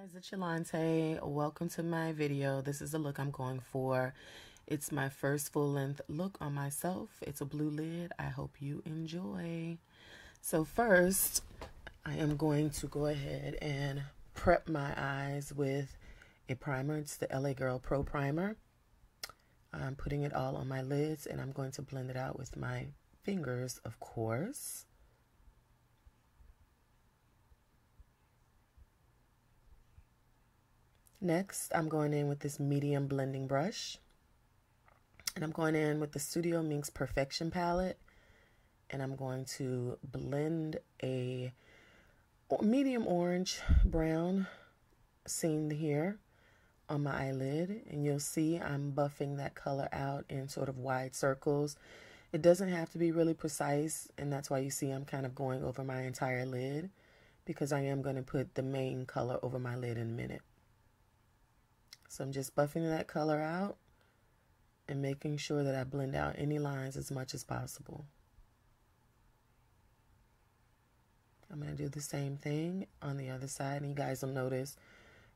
Guys, it's Yolante. Welcome to my video. This is the look I'm going for. It's my first full-length look on myself. It's a blue lid. I hope you enjoy. So first, I am going to go ahead and prep my eyes with a primer. It's the LA Girl Pro Primer. I'm putting it all on my lids, and I'm going to blend it out with my fingers, of course. Next, I'm going in with this medium blending brush, and I'm going in with the Studio Minx Perfection palette, and I'm going to blend a medium orange brown seam here on my eyelid, and you'll see I'm buffing that color out in sort of wide circles. It doesn't have to be really precise, and that's why you see I'm kind of going over my entire lid, because I am going to put the main color over my lid in a minute. So I'm just buffing that color out and making sure that I blend out any lines as much as possible. I'm going to do the same thing on the other side, and you guys will notice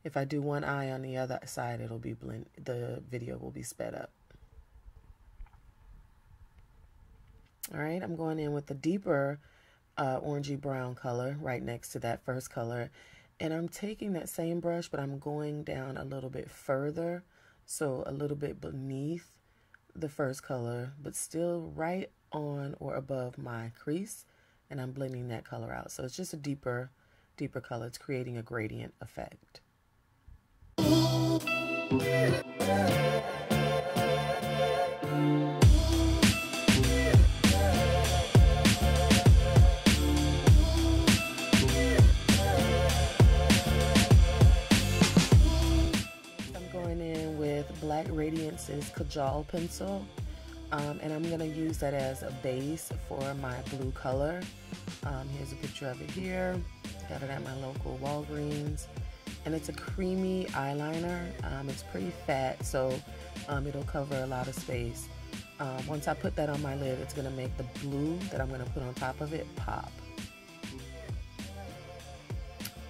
if I do one eye on the other side, it'll be the video will be sped up. All right, I'm going in with the deeper orangey brown color right next to that first color. And I'm taking that same brush, but I'm going down a little bit further, so a little bit beneath the first color, but still right on or above my crease, and I'm blending that color out. So it's just a deeper color. It's creating a gradient effect. Black Radiance's Kajal pencil, and I'm going to use that as a base for my blue color. Here's a picture of it here. Got it at my local Walgreens, and it's a creamy eyeliner. It's pretty fat, so it'll cover a lot of space. Once I put that on my lid, it's going to make the blue that I'm going to put on top of it pop.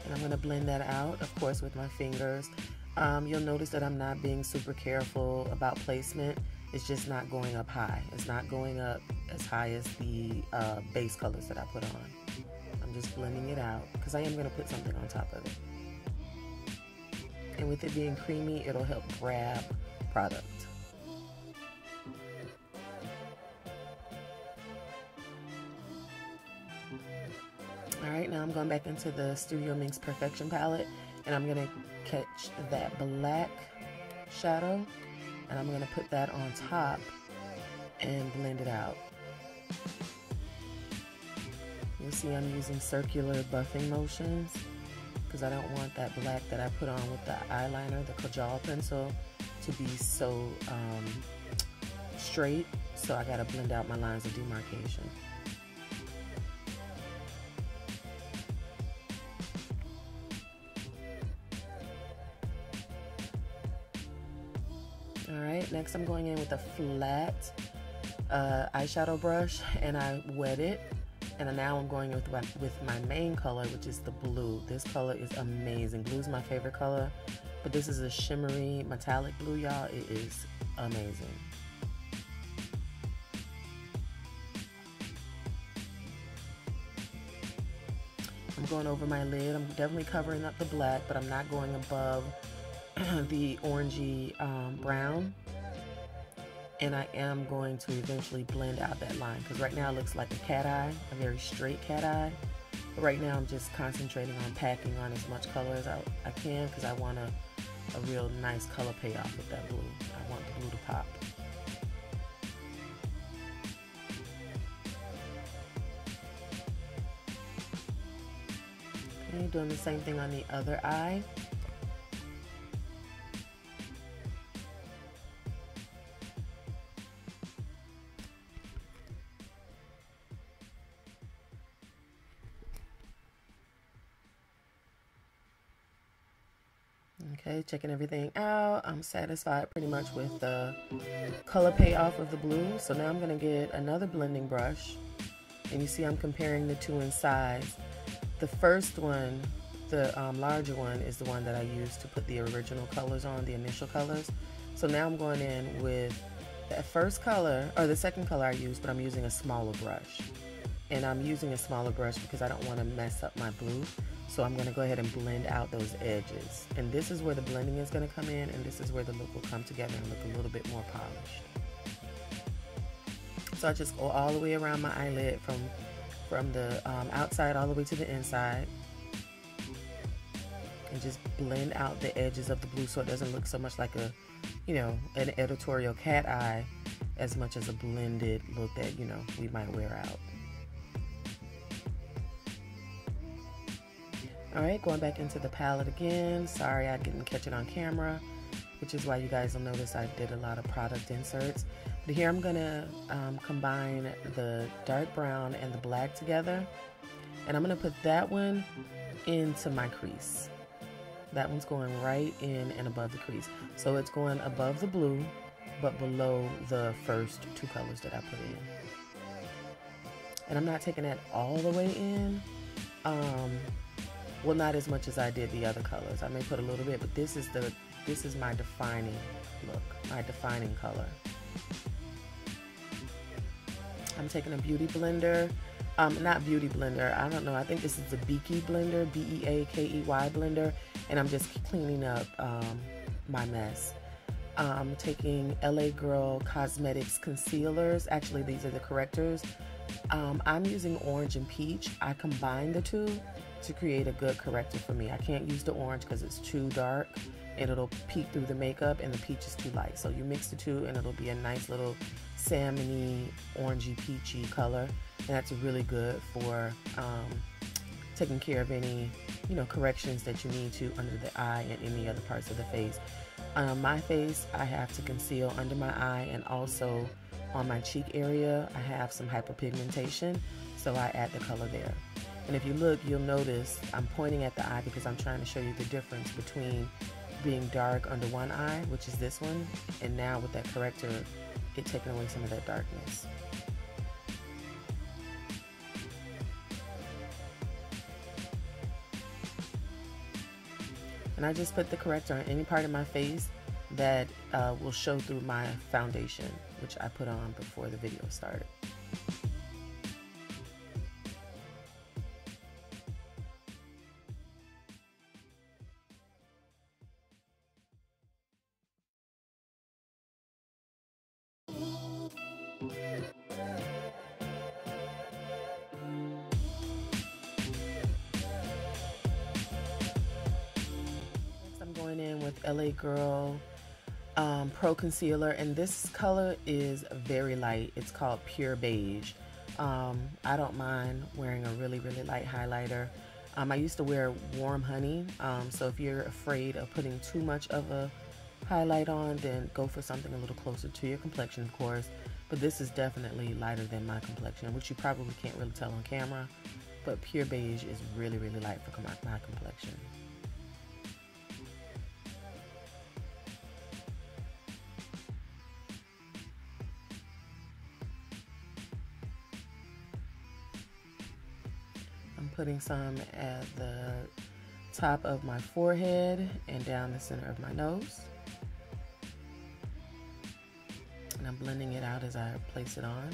And I'm going to blend that out, of course, with my fingers. You'll notice that I'm not being super careful about placement. It's just not going up high. It's not going up as high as the base colors that I put on. I'm just blending it out because I am going to put something on top of it. And with it being creamy, it'll help grab product. Alright, now I'm going back into the Studio Minx Perfection palette, and I'm going to catch that black shadow, and I'm going to put that on top and blend it out. You'll see I'm using circular buffing motions because I don't want that black that I put on with the eyeliner, the Kajal pencil, to be so straight, so I got to blend out my lines of demarcation. Alright, next I'm going in with a flat eyeshadow brush, and I wet it, and now I'm going with my main color, which is the blue. This color is amazing. Blue is my favorite color, but this is a shimmery metallic blue, y'all. It is amazing. I'm going over my lid. I'm definitely covering up the black, but I'm not going above the orangey brown, and I am going to eventually blend out that line because right now it looks like a cat eye, a very straight cat eye, but right now I'm just concentrating on packing on as much color as I can because I want a real nice color payoff with that blue. I want the blue to pop. Okay, doing the same thing on the other eye. Okay, checking everything out. I'm satisfied pretty much with the color payoff of the blue. So now I'm going to get another blending brush, and you see I'm comparing the two in size. The first one The larger one is the one that I used to put the original colors on, the initial colors. So now I'm going in with the first color, or the second color I used, but I'm using a smaller brush. And I'm using a smaller brush because I don't want to mess up my blue. So I'm going to go ahead and blend out those edges. And this is where the blending is going to come in, and this is where the look will come together and look a little bit more polished. So I just go all the way around my eyelid from the outside all the way to the inside. And just blend out the edges of the blue so it doesn't look so much like a, you know, an editorial cat eye as much as a blended look that, you know, we might wear out. Alright, going back into the palette again. Sorry I didn't catch it on camera, which is why you guys will notice I did a lot of product inserts. But here I'm going to combine the dark brown and the black together. And I'm going to put that one into my crease. That one's going right in and above the crease. So it's going above the blue, but below the first two colors that I put in. And I'm not taking that all the way in. Well, not as much as I did the other colors. I may put a little bit, but this is my defining look, my defining color. I'm taking a beauty blender. Not beauty blender, I don't know, I think this is a Beachy blender, B-E-A-K-E-Y blender, and I'm just cleaning up my mess. I'm taking LA Girl Cosmetics concealers. Actually, these are the correctors. I'm using orange and peach. I combine the two to create a good corrector for me. I can't use the orange because it's too dark and it'll peek through the makeup, and the peach is too light. So you mix the two and it'll be a nice little salmony, orangey, peachy color. And that's really good for taking care of any, you know, corrections that you need to under the eye and any other parts of the face. On my face, I have to conceal under my eye, and also on my cheek area, I have some hyperpigmentation, so I add the color there. And if you look, you'll notice I'm pointing at the eye because I'm trying to show you the difference between being dark under one eye, which is this one, and now with that corrector, it's taking away some of that darkness. And I just put the corrector on any part of my face that will show through my foundation, which I put on before the video started. In with LA Girl Pro Concealer, and this color is very light. It's called Pure Beige. I don't mind wearing a really light highlighter. I used to wear Warm Honey, so if you're afraid of putting too much of a highlight on, then go for something a little closer to your complexion, of course. But this is definitely lighter than my complexion, which you probably can't really tell on camera, but Pure Beige is really light for my complexion. Putting some at the top of my forehead and down the center of my nose. And I'm blending it out as I place it on.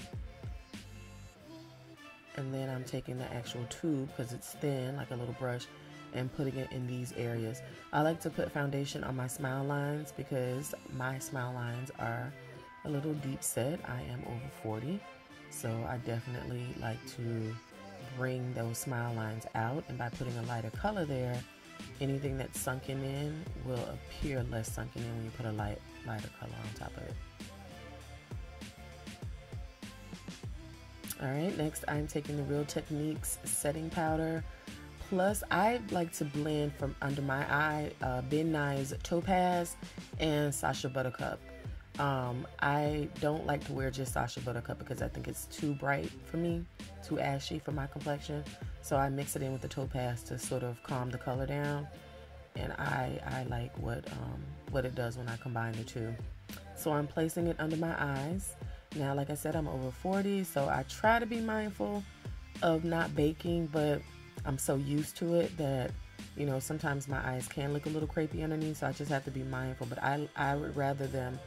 And then I'm taking the actual tube, because it's thin, like a little brush, and putting it in these areas. I like to put foundation on my smile lines because my smile lines are a little deep set. I am over 40, so I definitely like to bring those smile lines out, and by putting a lighter color there, anything that's sunken in will appear less sunken in when you put a lighter color on top of it. Alright, next I'm taking the Real Techniques setting powder, plus I like to blend from under my eye Ben Nye's Topaz and Sacha Buttercup. I don't like to wear just Sacha Buttercup because I think it's too bright for me, too ashy for my complexion. So I mix it in with the Topaz to sort of calm the color down. And I like what it does when I combine the two. So I'm placing it under my eyes. Now, like I said, I'm over 40, so I try to be mindful of not baking, but I'm so used to it that, You know, sometimes my eyes can look a little crepey underneath, so I just have to be mindful. But I would rather them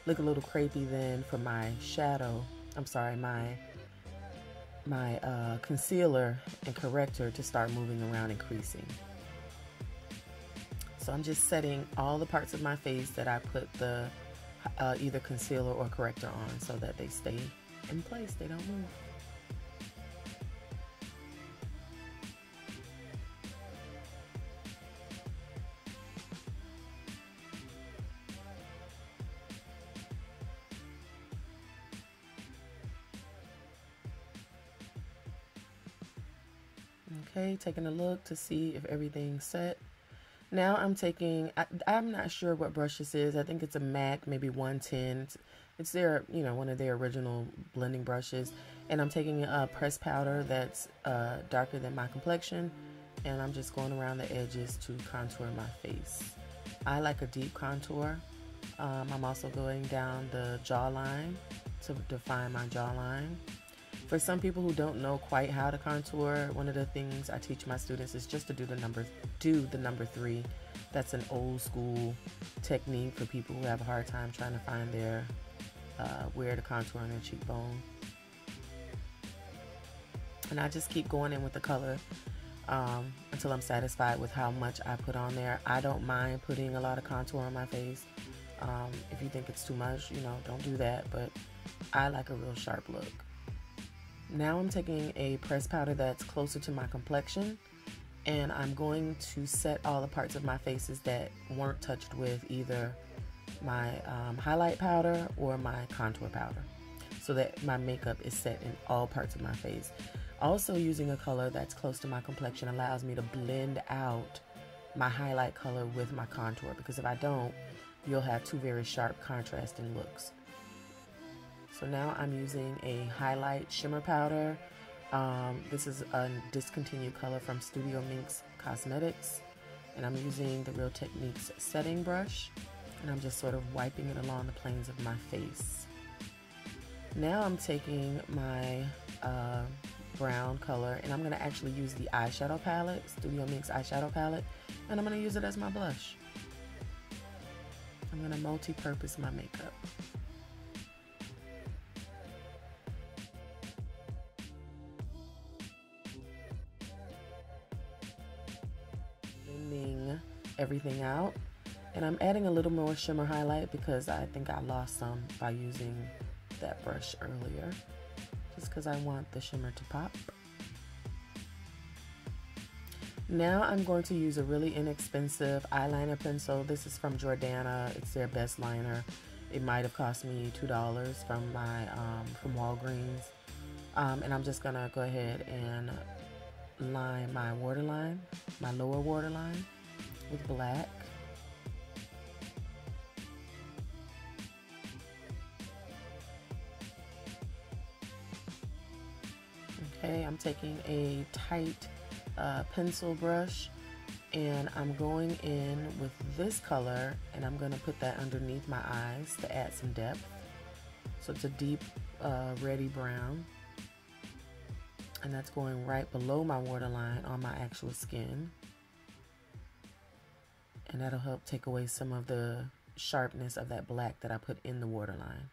look a little crepey than for my shadow. I'm sorry, my concealer and corrector to start moving around and creasing. So I'm just setting all the parts of my face that I put the either concealer or corrector on so that they stay in place, they don't move. Okay, taking a look to see if everything's set. Now I'm taking, I'm not sure what brush this is. I think it's a MAC, maybe 110. It's their, you know, one of their original blending brushes. And I'm taking a pressed powder that's darker than my complexion. And I'm just going around the edges to contour my face. I like a deep contour. I'm also going down the jawline to define my jawline. For some people who don't know quite how to contour, one of the things I teach my students is just to do the number 3. That's an old school technique for people who have a hard time trying to find their where to contour on their cheekbone. And I just keep going in with the color until I'm satisfied with how much I put on there. I don't mind putting a lot of contour on my face. If you think it's too much, you know, don't do that. But I like a real sharp look. Now I'm taking a pressed powder that's closer to my complexion, and I'm going to set all the parts of my faces that weren't touched with either my highlight powder or my contour powder, so that my makeup is set in all parts of my face. Also, using a color that's close to my complexion allows me to blend out my highlight color with my contour, because if I don't, you'll have two very sharp contrasting looks. So now I'm using a highlight shimmer powder. This is a discontinued color from Studio Minx Cosmetics. And I'm using the Real Techniques setting brush. And I'm just sort of wiping it along the planes of my face. Now I'm taking my brown color, and I'm going to actually use the eyeshadow palette, Studio Minx eyeshadow palette. And I'm going to use it as my blush. I'm going to multi-purpose my makeup. Everything out, and I'm adding a little more shimmer highlight because I think I lost some by using that brush earlier, just because I want the shimmer to pop. Now I'm going to use a really inexpensive eyeliner pencil. This is from Jordana. It's their best liner. It might have cost me $2 from my from Walgreens, and I'm just gonna go ahead and line my waterline, my lower waterline, with black. Okay, I'm taking a tight pencil brush, and I'm going in with this color, and I'm going to put that underneath my eyes to add some depth. So it's a deep reddy brown, and that's going right below my waterline on my actual skin. And that'll help take away some of the sharpness of that black that I put in the waterline.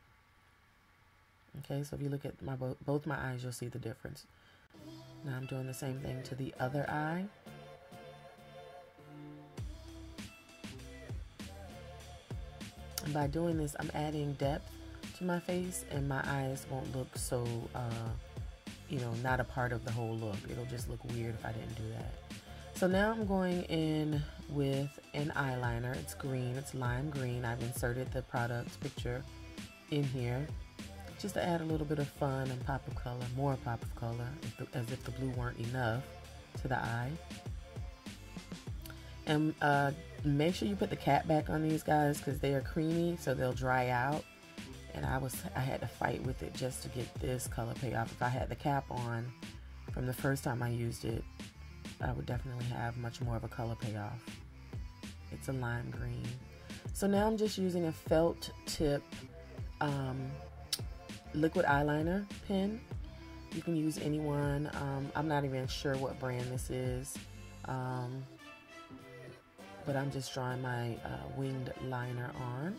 Okay, so if you look at my both my eyes, you'll see the difference. Now I'm doing the same thing to the other eye. And by doing this, I'm adding depth to my face, and my eyes won't look so, you know, not a part of the whole look. It'll just look weird if I didn't do that. So now I'm going in with an eyeliner. It's green, it's lime green. I've inserted the product picture in here just to add a little bit of fun and pop of color, more pop of color, as if the blue weren't enough, to the eye. And make sure you put the cap back on these guys, because they are creamy, so they'll dry out. And I had to fight with it just to get this color payoff. If I had the cap on from the first time I used it, I would definitely have much more of a color payoff. It's a lime green. So now I'm just using a felt tip liquid eyeliner pen. You can use any one. I'm not even sure what brand this is. but I'm just drawing my winged liner on.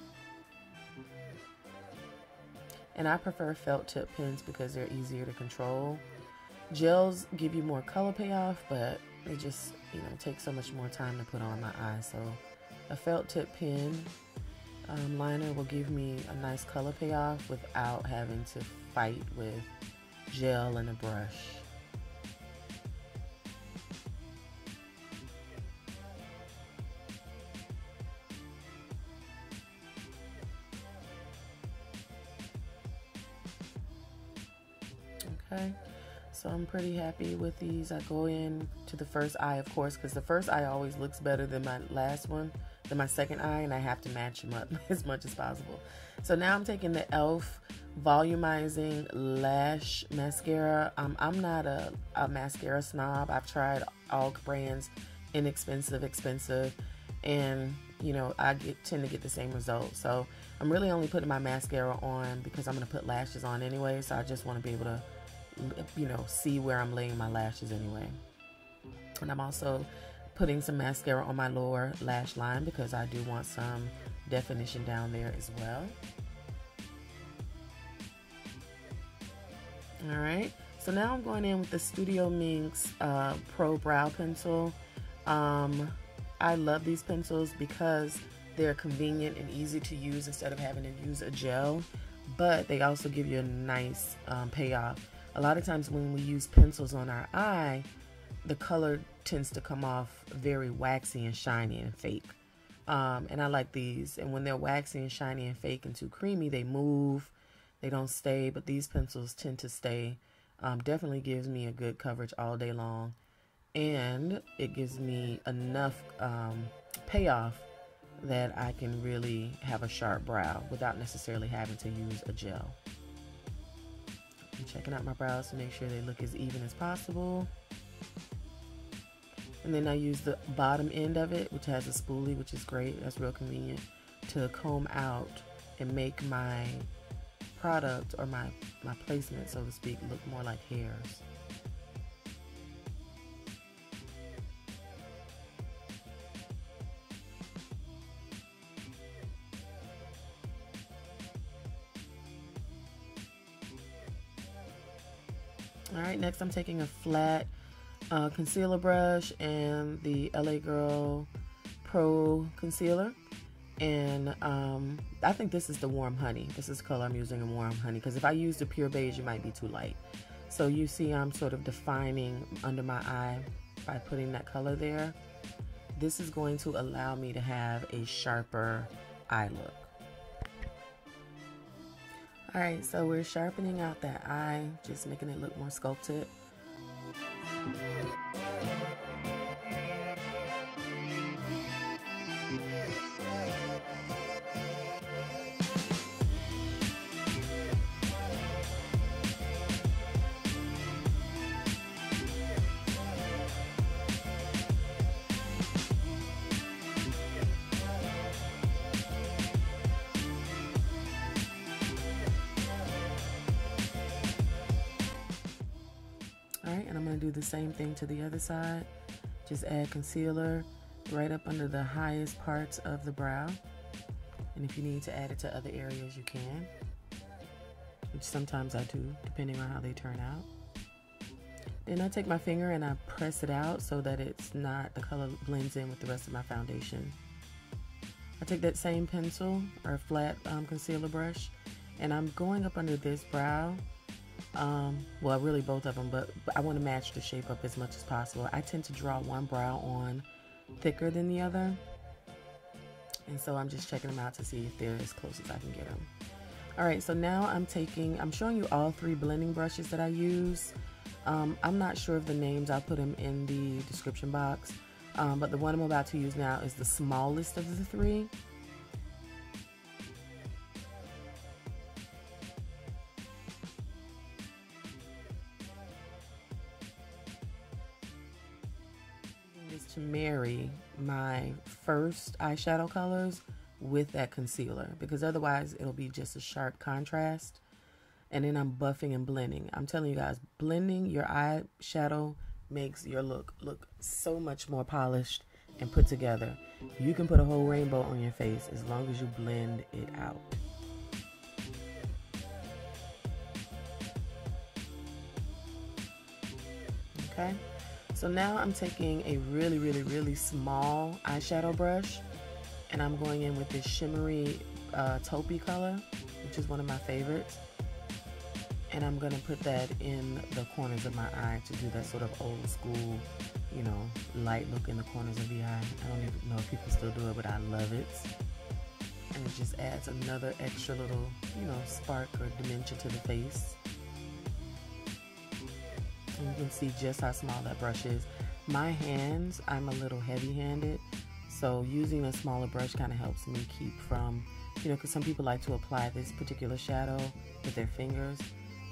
And I prefer felt tip pens because they're easier to control. Gels give you more color payoff, but they just, you know, take so much more time to put on my eye. So a felt tip pen liner will give me a nice color payoff without having to fight with gel and a brush. Okay, so I'm pretty happy with these. I go in to the first eye, of course, because the first eye always looks better than my last one, than my second eye, and I have to match them up as much as possible. So now I'm taking the e.l.f. Volumizing Lash Mascara. I'm not a mascara snob. I've tried all brands, inexpensive, expensive, and you know, I tend to get the same result. So I'm really only putting my mascara on because I'm going to put lashes on anyway, so I just want to be able to, you know, see where I'm laying my lashes anyway. And I'm also putting some mascara on my lower lash line because I do want some definition down there as well. All right, so now I'm going in with the Studio Minx Pro Brow Pencil. I love these pencils because they're convenient and easy to use instead of having to use a gel, but they also give you a nice payoff. A lot of times when we use pencils on our eye, the color tends to come off very waxy and shiny and fake. And I like these. And when they're waxy and shiny and fake and too creamy, they move, they don't stay, but these pencils tend to stay. Definitely gives me a good coverage all day long. And it gives me enough payoff that I can really have a sharp brow without necessarily having to use a gel. I'm checking out my brows to make sure they look as even as possible. And then I use the bottom end of it, which has a spoolie, which is great. That's real convenient, to comb out and make my product or my placement, so to speak, look more like hairs. All right, next I'm taking a flat concealer brush and the LA Girl Pro Concealer. And I think this is the Warm Honey. This is the color I'm using in Warm Honey, because if I use the Pure Beige, it might be too light. So you see I'm sort of defining under my eye by putting that color there. This is going to allow me to have a sharper eye look. All right, so we're sharpening out that eye, just making it look more sculpted. Alright, and I'm going to do the same thing to the other side. Just add concealer right up under the highest parts of the brow. And if you need to add it to other areas, you can. Which sometimes I do, depending on how they turn out. Then I take my finger and I press it out so that it's not, the color blends in with the rest of my foundation. I take that same pencil or flat concealer brush, and I'm going up under this brow. Well, really both of them, but I want to match the shape up as much as possible. I tend to draw one brow on thicker than the other, and so I'm just checking them out to see if they're as close as I can get them. Alright, so now I'm showing you all three blending brushes that I use. I'm not sure of the names. I'll put them in the description box, but the one I'm about to use now is the smallest of the three. To marry my first eyeshadow colors with that concealer, because otherwise it'll be just a sharp contrast, and then I'm buffing and blending. I'm telling you guys, blending your eyeshadow makes your look so much more polished and put together. You can put a whole rainbow on your face as long as you blend it out. Okay, so now I'm taking a really small eyeshadow brush, and I'm going in with this shimmery taupey color, which is one of my favorites. And I'm gonna put that in the corners of my eye to do that sort of old school, you know, light look in the corners of the eye. I don't even know if people still do it, but I love it. And it just adds another extra little, you know, spark or dimension to the face. And you can see just how small that brush is. My hands, I'm a little heavy-handed, so using a smaller brush kind of helps me keep from, you know, because some people like to apply this particular shadow with their fingers,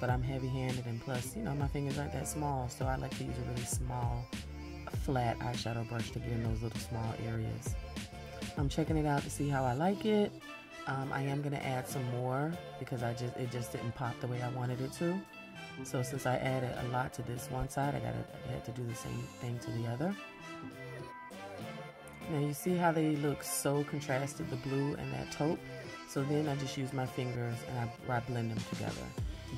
but I'm heavy-handed, and plus, you know, my fingers aren't that small, so I like to use a really small, flat eyeshadow brush to get in those little small areas. I'm checking it out to see how I like it. I am going to add some more because it just didn't pop the way I wanted it to. So since I added a lot to this one side, I had to do the same thing to the other. Now you see how they look so contrasted, the blue and that taupe. So then I just use my fingers and I blend them together.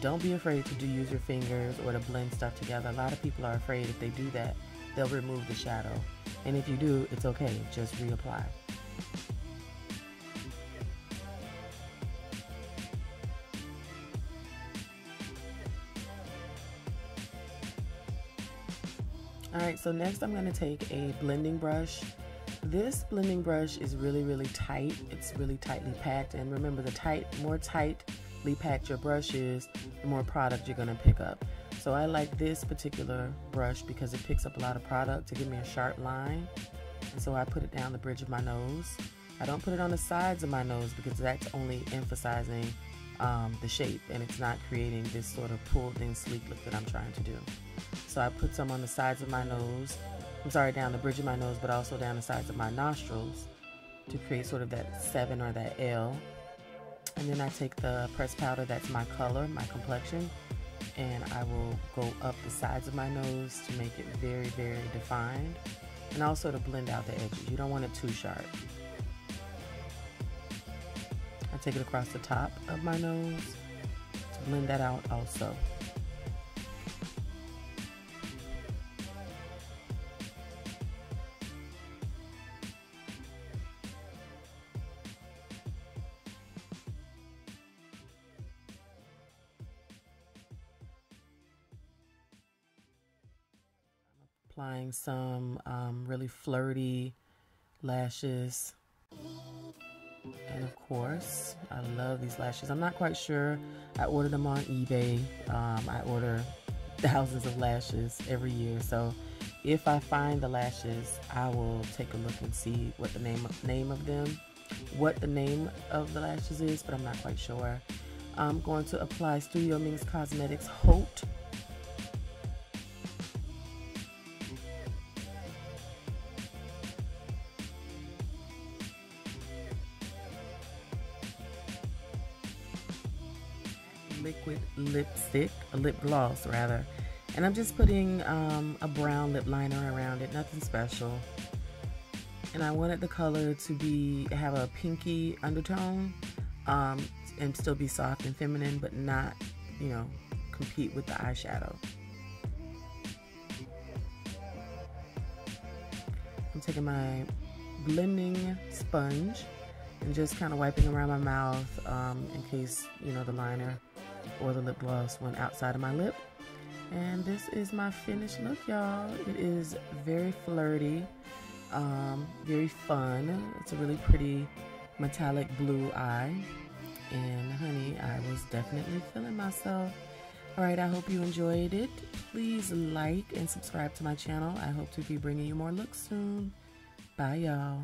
Don't be afraid to use your fingers or to blend stuff together. A lot of people are afraid if they do that, they'll remove the shadow. And if you do, it's okay, just reapply. Alright, so next I'm going to take a blending brush. This blending brush is really tight. It's really tightly packed, and remember, the more tightly packed your brush is, the more product you're going to pick up. So I like this particular brush because it picks up a lot of product to give me a sharp line. And so I put it down the bridge of my nose. I don't put it on the sides of my nose because that's only emphasizing the shape, and it's not creating this sort of pulled in sleek look that I'm trying to do. So I put some on the sides of my nose, down the bridge of my nose, but also down the sides of my nostrils to create sort of that 7 or that L. And then I take the pressed powder, that's my color, my complexion, and I will go up the sides of my nose to make it very defined, and also to blend out the edges. You don't want it too sharp. I take it across the top of my nose to blend that out also. Applying some really flirty lashes. And of course, I love these lashes. I'm not quite sure. I ordered them on eBay. I order thousands of lashes every year. So if I find the lashes, I will take a look and see what the name of the lashes is, but I'm not quite sure. I'm going to apply Studio Minx Cosmetics Haute. Liquid lipstick, a lip gloss rather, and I'm just putting a brown lip liner around it, nothing special. And I wanted the color to have a pinky undertone and still be soft and feminine, but not, you know, compete with the eyeshadow. I'm taking my blending sponge and just kind of wiping around my mouth in case, you know, the liner or the lip gloss went outside of my lip. And this is my finished look, y'all. It is very flirty, very fun. It's a really pretty metallic blue eye, and honey, I was definitely feeling myself. Alright, I hope you enjoyed it. Please like and subscribe to my channel. I hope to be bringing you more looks soon. Bye, y'all.